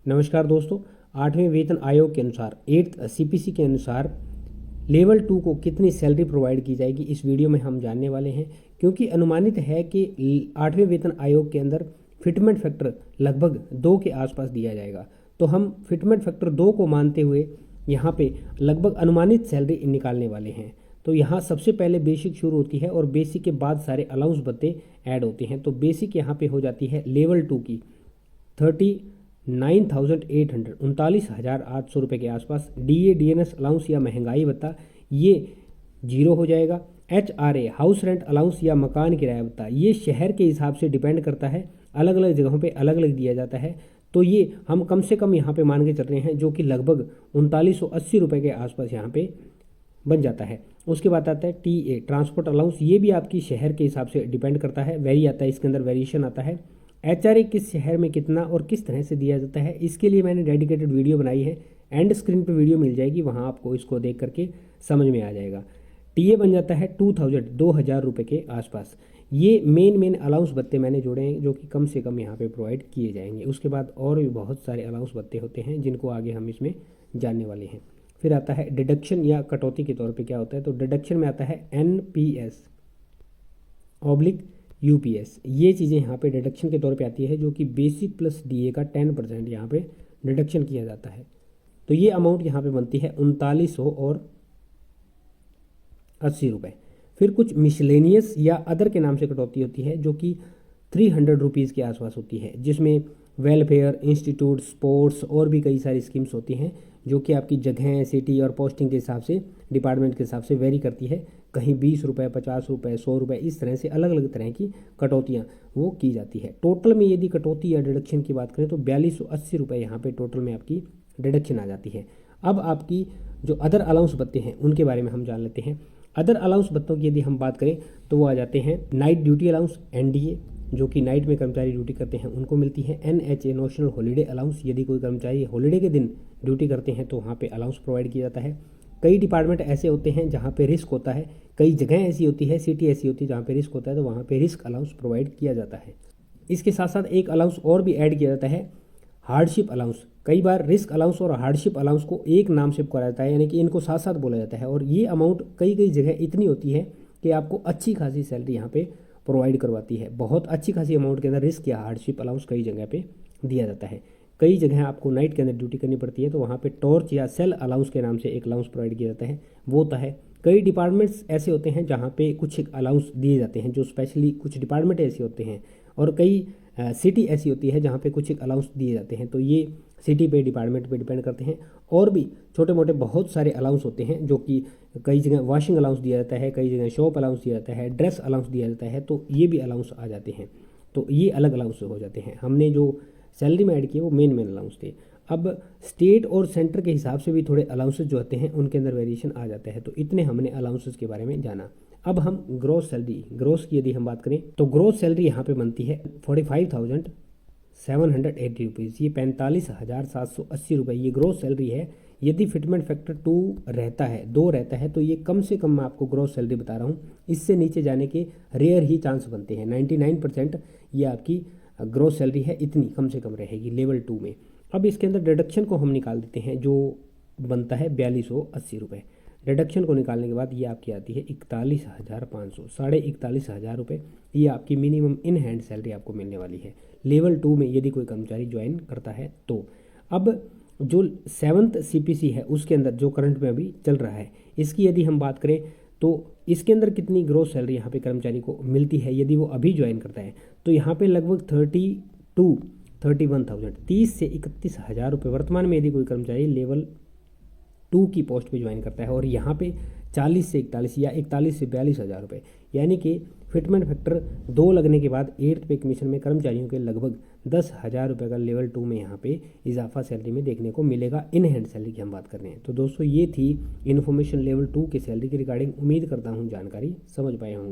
नमस्कार दोस्तों, 8वें वेतन आयोग के अनुसार 8th CPC के अनुसार लेवल 2 को कितनी सैलरी प्रोवाइड की जाएगी इस वीडियो में हम जानने वाले हैं। क्योंकि अनुमानित है कि 8वें वेतन आयोग के अंदर फिटमेंट फैक्टर लगभग 2 के आसपास दिया जाएगा, तो हम फिटमेंट फैक्टर 2 को मानते हुए यहाँ पे लगभग अनुमानित सैलरी निकालने वाले हैं। तो यहाँ सबसे पहले बेसिक शुरू होती है और बेसिक के बाद सारे अलाउंस भत्ते ऐड होते हैं। तो बेसिक यहाँ पे हो जाती है लेवल 2 की 39,800 39,800 रुपये के आसपास। DA DNS अलाउंस या महंगाई भत्ता ये 0 हो जाएगा। HRA हाउस रेंट अलाउंस या मकान किराया भत्ता ये शहर के हिसाब से डिपेंड करता है, अलग अलग जगहों पे अलग अलग दिया जाता है। तो ये हम कम से कम यहाँ पे मान के चल रहे हैं, जो कि लगभग 3980 रुपये के आसपास यहाँ पे बन जाता है। उसके बाद आता है TA ट्रांसपोर्ट अलाउंस, ये भी आपकी शहर के हिसाब से डिपेंड करता है, वेरी आता है, इसके अंदर वेरिएशन आता है। HRA किस शहर में कितना और किस तरह से दिया जाता है, इसके लिए मैंने डेडिकेटेड वीडियो बनाई है, एंड स्क्रीन पे वीडियो मिल जाएगी, वहाँ आपको इसको देख करके समझ में आ जाएगा। TA बन जाता है 2000 रुपये के आसपास। ये मेन अलाउंस भत्ते मैंने जोड़े हैं, जो कि कम से कम यहाँ पे प्रोवाइड किए जाएंगे। उसके बाद और भी बहुत सारे अलाउंस भत्ते होते हैं जिनको आगे हम इसमें जानने वाले हैं। फिर आता है डिडक्शन या कटौती के तौर पे क्या होता है। तो डिडक्शन में आता है NPS/UPS, ये चीज़ें यहाँ पे डिडक्शन के तौर पे आती है, जो कि बेसिक प्लस DA का 10% यहाँ पे डिडक्शन किया जाता है। तो ये अमाउंट यहाँ पे बनती है 3980 रुपये। फिर कुछ मिसलेनियस या अदर के नाम से कटौती होती है, जो कि 300 रुपीज़ के आसपास होती है, जिसमें वेलफेयर, इंस्टीट्यूट, स्पोर्ट्स और भी कई सारी स्कीम्स होती हैं, जो कि आपकी जगह, सिटी और पोस्टिंग के हिसाब से, डिपार्टमेंट के हिसाब से वेरी करती है। कहीं 20 रुपये, 50 रुपये, 100 रुपये, इस तरह से अलग अलग तरह की कटौतियाँ वो की जाती है। टोटल में यदि कटौती या डिडक्शन की बात करें तो 4280 रुपये यहाँ पे टोटल में आपकी डिडक्शन आ जाती है। अब आपकी जो अदर अलाउंस भत्ते हैं उनके बारे में हम जान लेते हैं। अदर अलाउंस भत्तों की यदि हम बात करें तो वो आ जाते हैं नाइट ड्यूटी अलाउंस NDA, जो कि नाइट में कर्मचारी ड्यूटी करते हैं उनको मिलती है। NHA नेशनल हॉलीडे अलाउंस, यदि कोई कर्मचारी हॉलीडे के दिन ड्यूटी करते हैं तो वहाँ पे अलाउंस प्रोवाइड किया जाता है। कई डिपार्टमेंट ऐसे होते हैं जहाँ पे रिस्क होता है, कई जगह ऐसी होती है, सिटी ऐसी होती है जहाँ पे रिस्क होता है, तो वहाँ पे रिस्क अलाउंस प्रोवाइड किया जाता है। इसके साथ साथ एक अलाउंस और भी ऐड किया जाता है, हार्डशिप अलाउंस। कई बार रिस्क अलाउंस और हार्डशिप अलाउंस को एक नाम से पुकारा जाता है, यानी कि इनको साथ साथ बोला जाता है। और ये अमाउंट कई जगह इतनी होती है कि आपको अच्छी खासी सैलरी यहाँ पे प्रोवाइड करवाती है। बहुत अच्छी खासी अमाउंट के अंदर रिस्क या हार्डशिप अलाउंस कई जगह पे दिया जाता है। कई जगह आपको नाइट के अंदर ड्यूटी करनी पड़ती है, तो वहाँ पे टॉर्च या सेल अलाउंस के नाम से एक अलाउंस प्रोवाइड किया जाता है, वो होता है। कई डिपार्टमेंट्स ऐसे होते हैं जहाँ पे कुछ अलाउंस दिए जाते हैं, जो स्पेशली कुछ डिपार्टमेंट ऐसे होते हैं, और कई सिटी ऐसी होती है जहाँ पे कुछ अलाउंस दिए जाते हैं। तो ये सिटी पे, डिपार्टमेंट पे डिपेंड करते हैं। और भी छोटे मोटे बहुत सारे अलाउंस होते हैं, जो कि कई जगह वॉशिंग अलाउंस दिया जाता है, कई जगह शॉप अलाउंस दिया जाता है, ड्रेस अलाउंस दिया जाता है, तो ये भी अलाउंस आ जाते हैं। तो ये अलग अलाउंस हो जाते हैं। हमने जो सैलरी में ऐड किए वो मेन अलाउंस थे। अब स्टेट और सेंटर के हिसाब से भी थोड़े अलाउंसेस जो होते हैं उनके अंदर वेरिएशन आ जाता है। तो इतने हमने अलाउंसेस के बारे में जाना। अब हम ग्रोस सैलरी, ग्रोस की यदि हम बात करें तो ग्रोस सैलरी यहाँ पे बनती है 45,780 रुपीज़। ये 45,780 रुपये ये ग्रोस सैलरी है। यदि फिटमेंट फैक्टर 2 रहता है तो ये कम से कम मैं आपको ग्रोस सैलरी बता रहा हूँ। इससे नीचे जाने के रेयर ही चांस बनते हैं। 99% ये आपकी ग्रोस सैलरी है, इतनी कम से कम रहेगी लेवल 2 में। अब इसके अंदर डिडक्शन को हम निकाल देते हैं, जो बनता है 4280 रुपये। डिडक्शन को निकालने के बाद ये आपकी आती है 41,500, 41,500 रुपये। ये आपकी मिनिमम इन हैंड सैलरी आपको मिलने वाली है लेवल 2 में, यदि कोई कर्मचारी ज्वाइन करता है तो। अब जो 7th CPC है उसके अंदर जो करंट में अभी चल रहा है, इसकी यदि हम बात करें तो इसके अंदर कितनी ग्रोस सैलरी यहाँ पे कर्मचारी को मिलती है यदि वो अभी ज्वाइन करता है, तो यहाँ पे लगभग 31,000 30 से 31,000 रुपये वर्तमान में यदि कोई कर्मचारी लेवल 2 की पोस्ट पे ज्वाइन करता है। और यहाँ पे 40 से 41 या 41 से 42,000 रुपये, यानी कि फिटमेंट फैक्टर 2 लगने के बाद 8th पे कमीशन में कर्मचारियों के लगभग 10,000 रुपये का लेवल 2 में यहाँ पे इजाफा सैलरी में देखने को मिलेगा। इन हैंड सैलरी की हम बात कर रहे हैं। तो दोस्तों ये थी इन्फॉर्मेशन लेवल 2 के सैलरी की रिगार्डिंग। उम्मीद करता हूँ जानकारी समझ पाए होंगे।